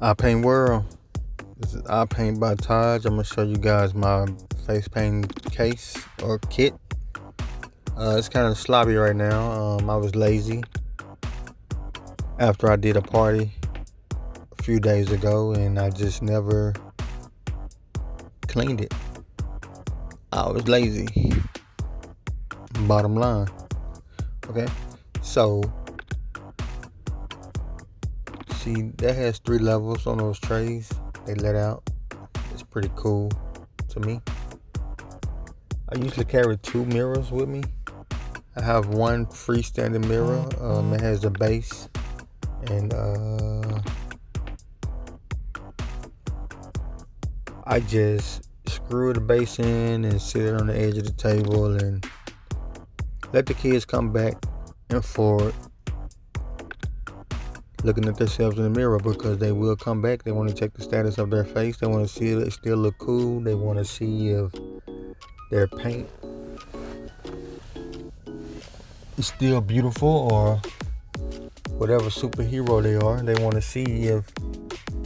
I Paint World. This is I Paint by Taj. I'm gonna show you guys my face paint case or kit. It's kind of sloppy right now. I was lazy after I did a party a few days ago, and I just never cleaned it. I was lazy. Bottom line. Okay. So see, that has 3 levels on those trays. They let out. It's pretty cool to me. I usually carry 2 mirrors with me. I have one freestanding mirror. It has a base, and I just screw the base in and sit it on the edge of the table and let the kids come back and forth looking at themselves in the mirror, because they will come back. They want to check the status of their face. They want to see if it still look cool. They want to see if their paint is still beautiful, or whatever superhero they are. They want to see if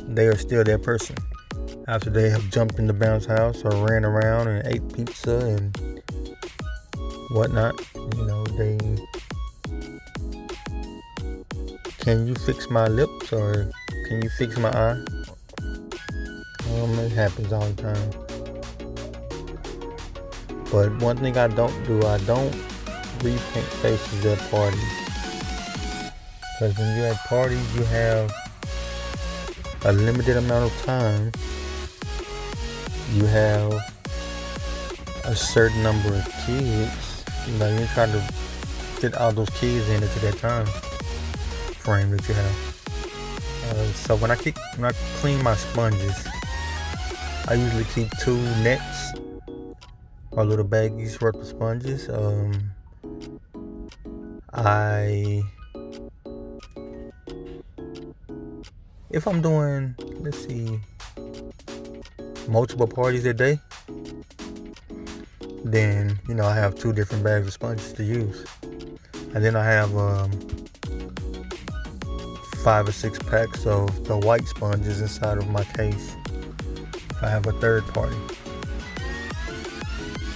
they are still that person after they have jumped in the bounce house or ran around and ate pizza and whatnot. They can you fix my lips, or can you fix my eye? It happens all the time. But one thing I don't do, I don't repaint faces at parties. Because when you're at parties, you have a limited amount of time. You have a certain number of kids. You're trying to fit all those kids into that time frame that you have. So when I clean my sponges, I usually keep 2 nets or little baggies worth of sponges. If I'm doing, multiple parties a day, then I have 2 different bags of sponges to use, and then I have 5 or 6 packs of the white sponges inside of my case if I have a third party.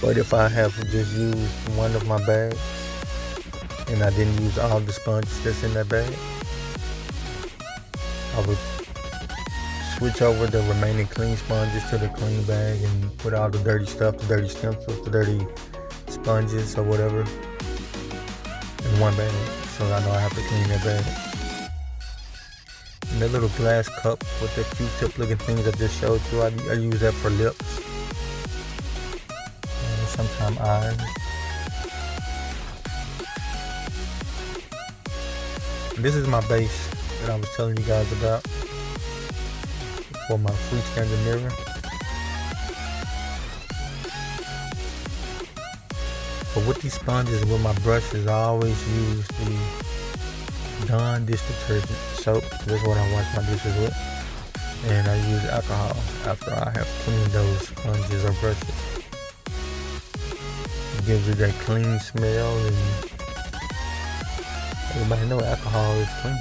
But if I have just used one of my bags and I didn't use all the sponges that's in that bag, I would switch over the remaining clean sponges to the clean bag and put all the dirty stuff, the dirty stencils, the dirty sponges or whatever in one bag, so I know I have to clean that bag. And that little glass cup with the Q-tip looking things I just showed you, I use that for lips and sometimes eyes. And this is my base that I was telling you guys about for my freestanding mirror. But with these sponges and with my brushes, I always use the Dawn dish detergent soap. This is what I wash my dishes with. And I use alcohol after I have cleaned those sponges or brushes. It gives you that clean smell, and everybody know alcohol is clean.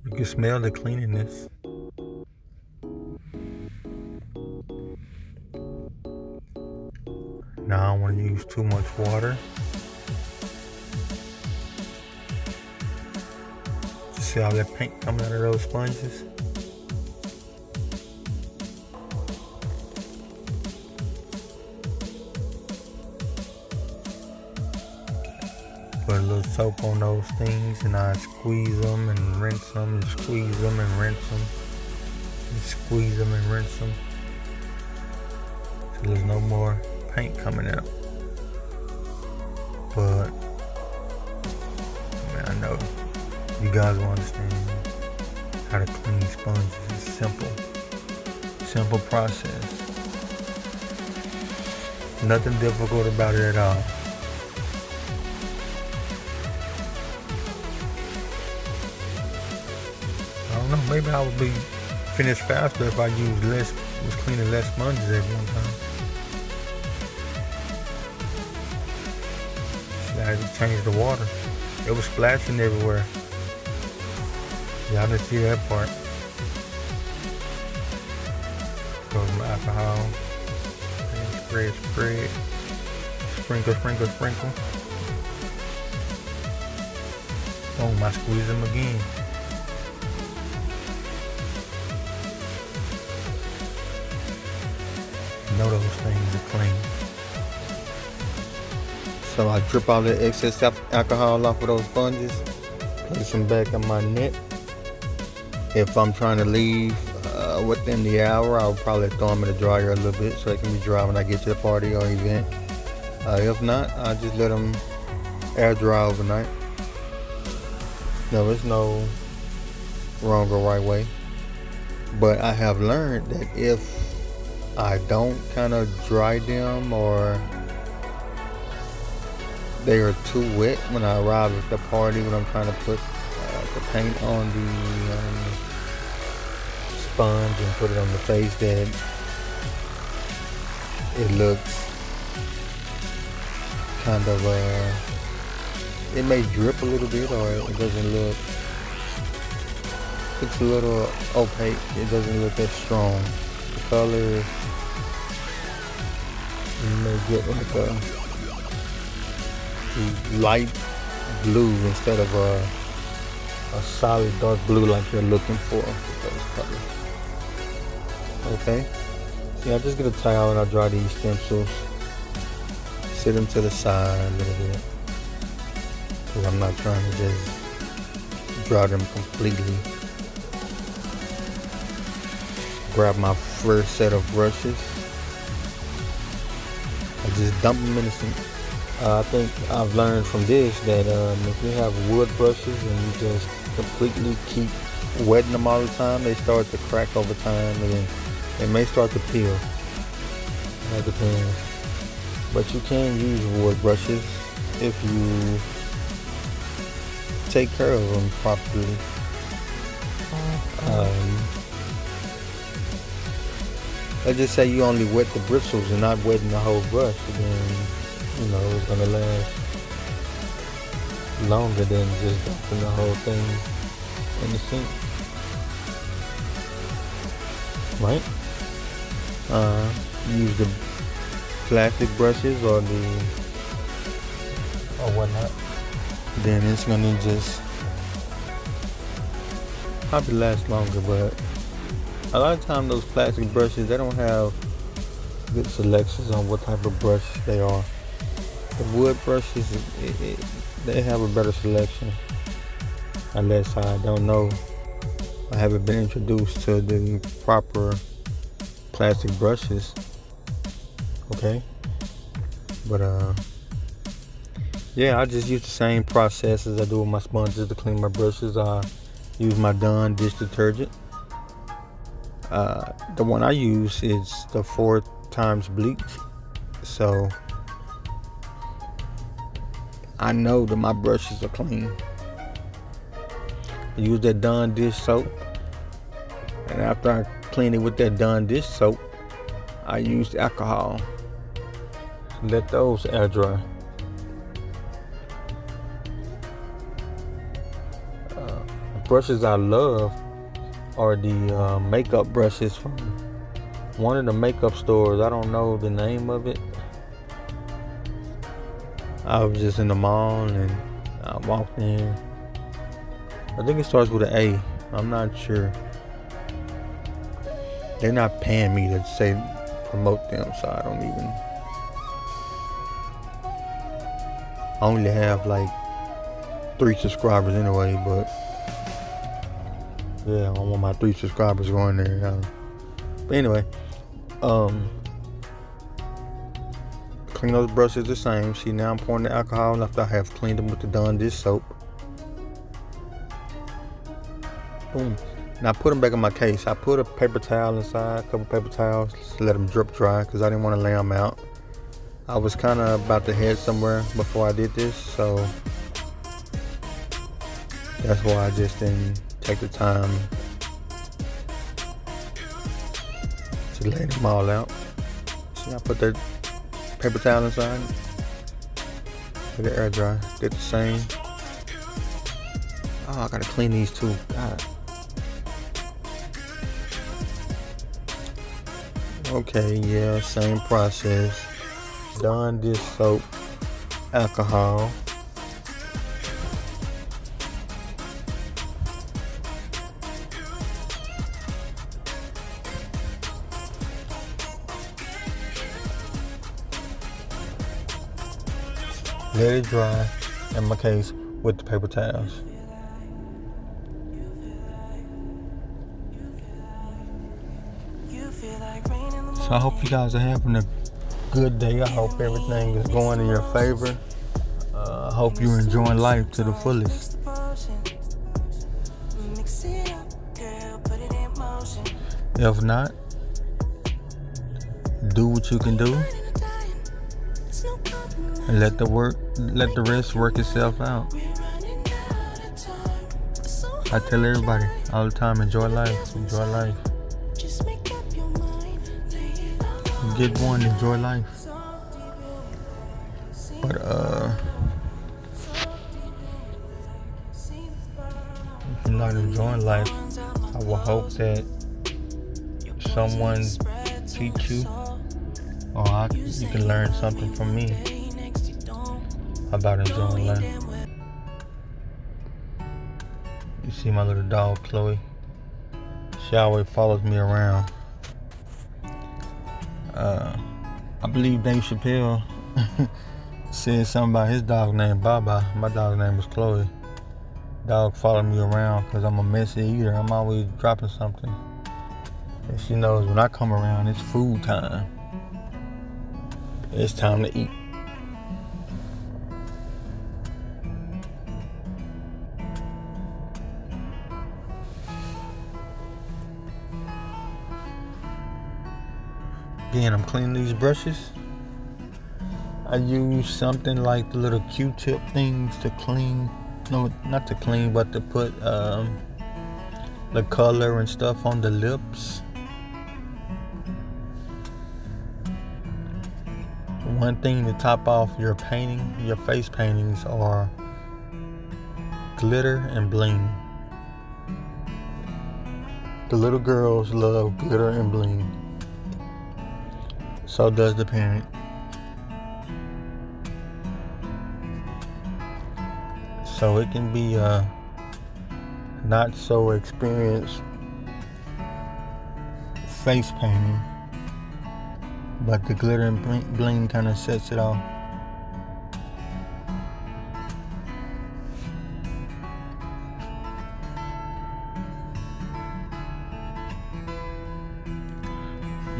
You can smell the cleanliness. Now I don't want to use too much water. You see all that paint coming out of those sponges? Put a little soap on those things, and I squeeze them and rinse them and squeeze them and rinse them and squeeze them and rinse them so there's no more paint coming out. But I know you guys will understand how to clean sponges. It's simple process. Nothing difficult about it at all. I don't know, maybe I would be finished faster if I was cleaning less sponges at one time. I had to change the water. It was splashing everywhere. Y'all didn't see that part. Throw some alcohol. And spread. Sprinkle. Boom, I squeeze them again. You know those things are clean. So I drip all the excess alcohol off of those sponges, place them back on my net. If I'm trying to leave within the hour, I'll probably throw them in the dryer a little bit so they can be dry when I get to the party or event. If not, I'll just let them air dry overnight. No, there's no wrong or right way. But I have learned that if I don't kind of dry them or they are too wet when I arrive at the party when I'm trying to put the paint on the sponge and put it on the face, that it looks kind of it may drip a little bit, or it doesn't look, it's a little opaque, it doesn't look as strong. The color, you may get like a light blue instead of a solid dark blue like you're looking for with those colors. Okay, see, I just get a towel and I dry these stencils, sit them to the side a little bit, because I'm not trying to just dry them completely. Grab my first set of brushes, I just dump them in the sink. I think I've learned from this that if you have wood brushes and you just completely keep wetting them all the time, they start to crack over time and then they may start to peel. That depends. But you can use wood brushes if you take care of them properly. Let's just say you only wet the bristles and not wetting the whole brush, and then you know it's gonna last longer than just dumping the whole thing in the sink, right? Use the plastic brushes or whatnot. Then it's gonna just probably last longer, but a lot of times those plastic brushes, they don't have good selections on what type of brush they are. The wood brushes, they have a better selection, unless I don't know, I haven't been introduced to the proper plastic brushes. Okay, but yeah, I just use the same process as I do with my sponges to clean my brushes. I use my Dawn dish detergent. The one I use is the 4 times bleach, so I know that my brushes are clean. I use that Dawn dish soap, and after I clean it with that Dawn dish soap, I use alcohol. Let those air dry. The brushes I love are the makeup brushes from one of the makeup stores. I don't know the name of it. I was just in the mall and I walked in. I think it starts with an A. I'm not sure. They're not paying me to say promote them, so I don't even. I only have like 3 subscribers anyway, but yeah, I don't want my 3 subscribers going there. But anyway, clean those brushes the same. See, now I'm pouring the alcohol after I have cleaned them with the Dawn dish soap. Boom. Now put them back in my case. I put a paper towel inside, a couple paper towels, to let them drip dry because I didn't want to lay them out. I was kind of about to head somewhere before I did this, so that's why I just didn't take the time to lay them all out. See, I put that paper towel inside. Let it air dry. Did the same. Oh, I gotta clean these too. God. Okay, yeah, same process. Dawn dish soap, alcohol. Let it dry, in my case, with the paper towels. So I hope you guys are having a good day. I hope everything is going in your favor. I hope you're enjoying life to the fullest. If not, do what you can do and let the rest work itself out. I tell everybody all the time, enjoy life. Get one, enjoy life. But if you're not enjoying life, I will hope that someone teach you, or you can learn something from me about enjoying life. You see my little dog Chloe? She always follows me around. I believe Dave Chappelle said something about his dog named Baba. My dog's name was Chloe. Dog followed me around because I'm a messy eater. I'm always dropping something. And she knows when I come around, it's food time. It's time to eat. Again, I'm cleaning these brushes. I use something like the little Q-tip things to clean. No, not to clean, but to put the color and stuff on the lips. One thing to top off your face paintings, are glitter and bling. The little girls love glitter and bling. So does the parent. So it can be not so experienced face painting, but the glitter and bling kind of sets it off.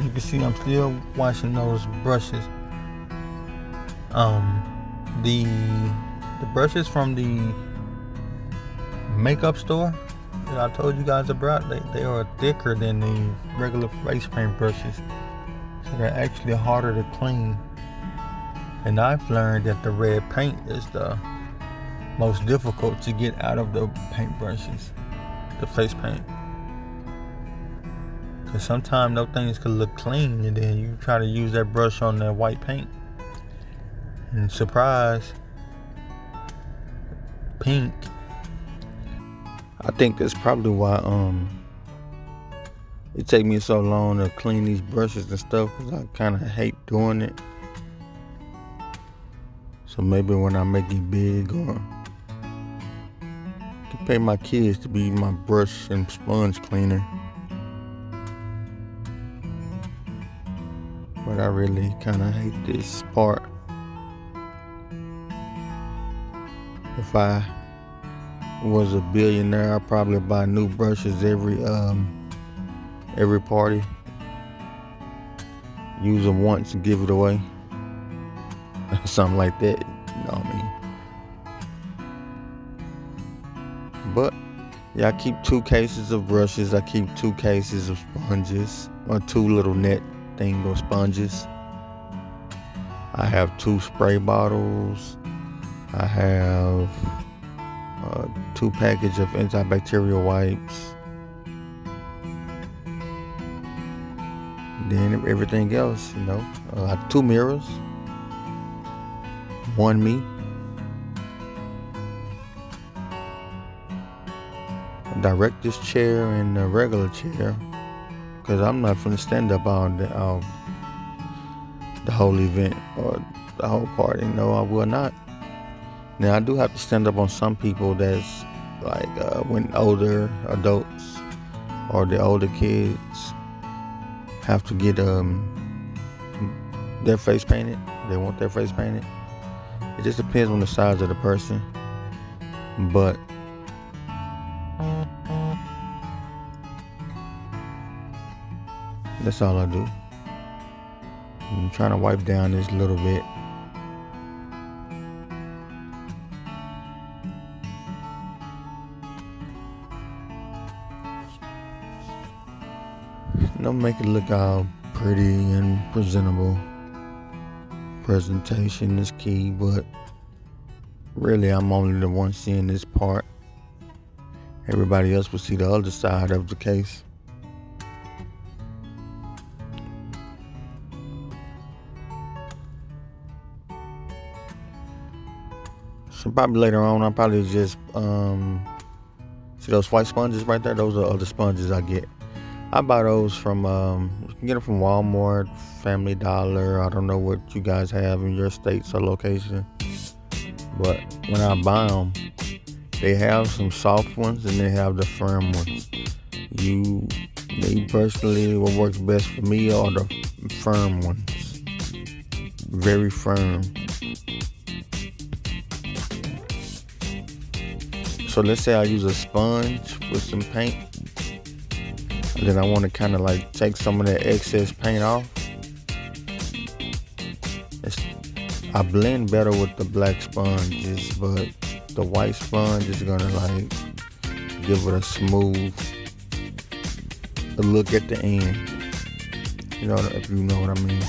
You can see I'm still washing those brushes. The brushes from the makeup store that I told you guys about, they are thicker than the regular face paint brushes. So they're actually harder to clean. And I've learned that the red paint is the most difficult to get out of the paint brushes, the face paint. Because sometimes those things can look clean, and then you try to use that brush on that white paint, and surprise, pink. I think that's probably why it take me so long to clean these brushes and stuff, because I kind of hate doing it. So maybe when I make it big, or I can pay my kids to be my brush and sponge cleaner. But I really kind of hate this part. If I was a billionaire, I'd probably buy new brushes every party. Use them once and give it away. Something like that, you know what I mean? But yeah, I keep 2 cases of brushes. I keep 2 cases of sponges, or 2 little net thing of sponges. I have 2 spray bottles. I have 2 packages of antibacterial wipes. Then everything else, I have 2 mirrors. 1 me, direct this chair and the regular chair, because I'm not finna stand up all the whole event or the whole party. No, I will not. Now I do have to stand up on some people that's like when older adults or the older kids have to get their face painted. They want their face painted. It just depends on the size of the person. But that's all I do. I'm trying to wipe down this a little bit. Don't make it look all pretty and presentable. Presentation is key, but really I'm only the one seeing this part. Everybody else will see the other side of the case. So probably later on, I'll probably just, see those white sponges right there? Those are other sponges I get. I buy those from, you can get them from Walmart, Family Dollar. I don't know what you guys have in your states or location. But when I buy them, they have some soft ones and they have the firm ones. Me personally, what works best for me are the firm ones. Very firm. So let's say I use a sponge with some paint, and then I want to kind of like take some of that excess paint off. I blend better with the black sponges, but the white sponge is gonna like give it a smooth look at the end. You know, if you know what I mean.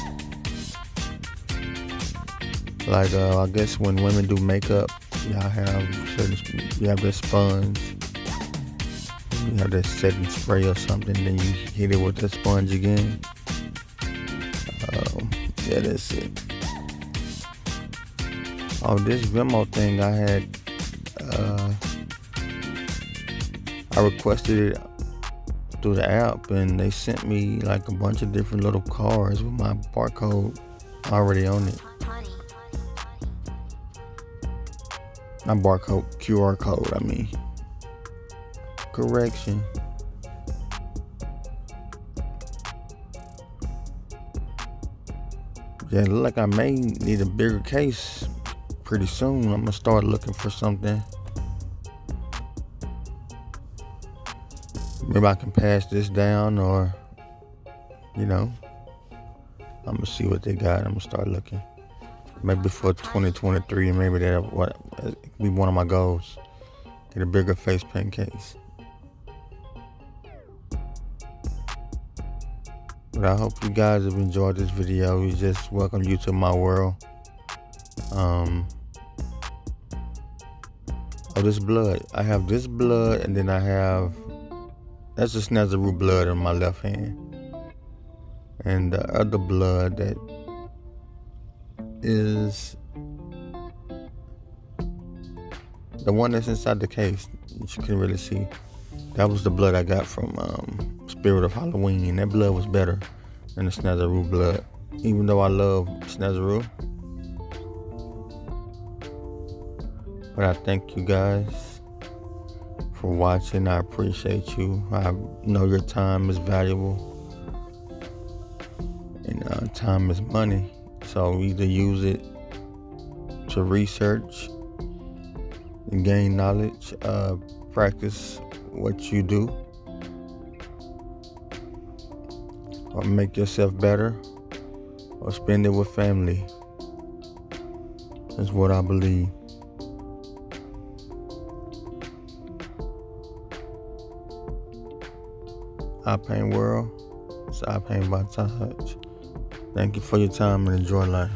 Like I guess when women do makeup, you have this sponge, you have that setting spray or something, then you hit it with the sponge again. Yeah, that's it. Oh, this Venmo thing I had, I requested it through the app, and they sent me like a bunch of different little cards with my barcode already on it. Not barcode, QR code, I mean. Correction. Yeah, it look like I may need a bigger case pretty soon. I'm gonna start looking for something. Maybe I can pass this down, or, you know, I'm gonna see what they got. I'm gonna start looking. Maybe for 2023, maybe that'll be one of my goals. Get a bigger face paint case. But I hope you guys have enjoyed this video. We just welcome you to my world. Oh, this blood. I have this blood, and then I have, that's the Snazaroo blood in my left hand. And the other blood that is the one that's inside the case, which you can really see. That was the blood I got from Spirit of Halloween. That blood was better than the Snazaroo blood, even though I love Snazaroo. But I thank you guys for watching. I appreciate you. I know your time is valuable, and time is money. So either use it to research and gain knowledge, practice what you do, or make yourself better, or spend it with family. That's what I believe. I Paint World. It's I Paint by Touch. Thank you for your time and enjoy life.